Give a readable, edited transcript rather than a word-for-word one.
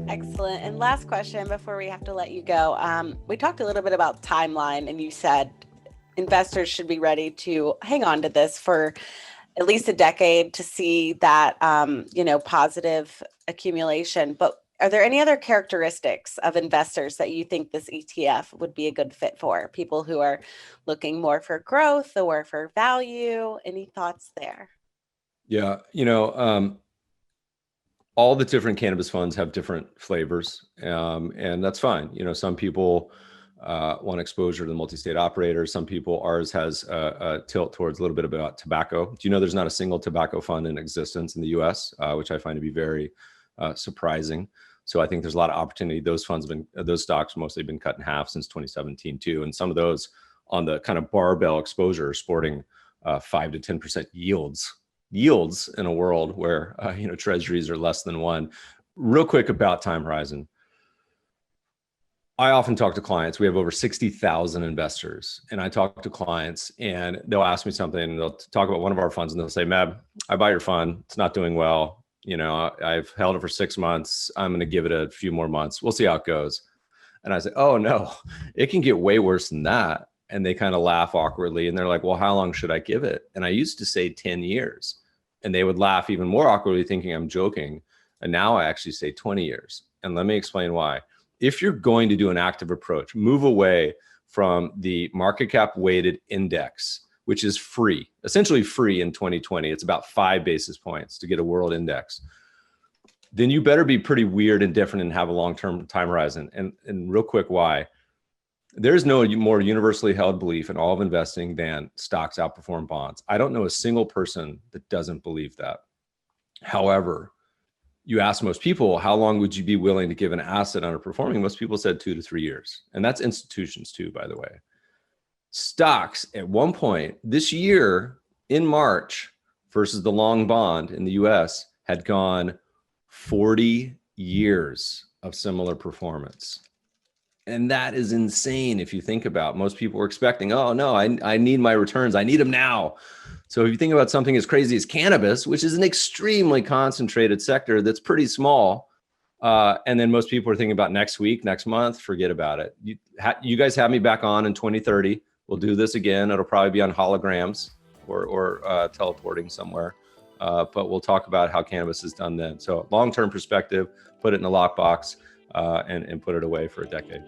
Excellent. And last question before we have to let you go. We talked a little bit about timeline, and you said investors should be ready to hang on to this for at least a decade to see that positive accumulation. But are there any other characteristics of investors that you think this ETF would be a good fit for? People who are looking more for growth or for value? Any thoughts there? Yeah, all the different cannabis funds have different flavors, and that's fine. Some people want exposure to the multi-state operators. Some people, ours has a tilt towards a little bit about tobacco. Do you know there's not a single tobacco fund in existence in the US, which I find to be very surprising. So I think there's a lot of opportunity. Those stocks mostly been cut in half since 2017 too. And some of those on the kind of barbell exposure sporting 5 to 10% yields in a world where treasuries are less than 1. Real quick about time horizon. I often talk to clients. We have over 60,000 investors, and I talk to clients and they'll ask me something and they'll talk about one of our funds and they'll say, Meb, I buy your fund. It's not doing well. I've held it for 6 months. I'm going to give it a few more months. We'll see how it goes. And I say, oh no, it can get way worse than that. And they kind of laugh awkwardly and they're like, well, how long should I give it? And I used to say 10 years and they would laugh even more awkwardly thinking I'm joking. And now I actually say 20 years. And let me explain why. If you're going to do an active approach, move away from the market cap weighted index, which is free, essentially free in 2020. It's about 5 basis points to get a world index. Then you better be pretty weird and different and have a long-term time horizon. And real quick, why? There's no more universally held belief in all of investing than stocks outperform bonds. I don't know a single person that doesn't believe that. However, you ask most people, how long would you be willing to give an asset underperforming? Most people said 2 to 3 years. And that's institutions too, by the way. Stocks at one point this year in March versus the long bond in the US had gone 40 years of similar performance. And that is insane if you think about it. Most people were expecting, oh no, I need my returns. I need them now. So if you think about something as crazy as cannabis, which is an extremely concentrated sector that's pretty small, and then most people are thinking about next week, next month, forget about it. You guys have me back on in 2030. We'll do this again. It'll probably be on holograms or teleporting somewhere. But we'll talk about how cannabis is done then. So long-term perspective, put it in a lockbox and put it away for a decade.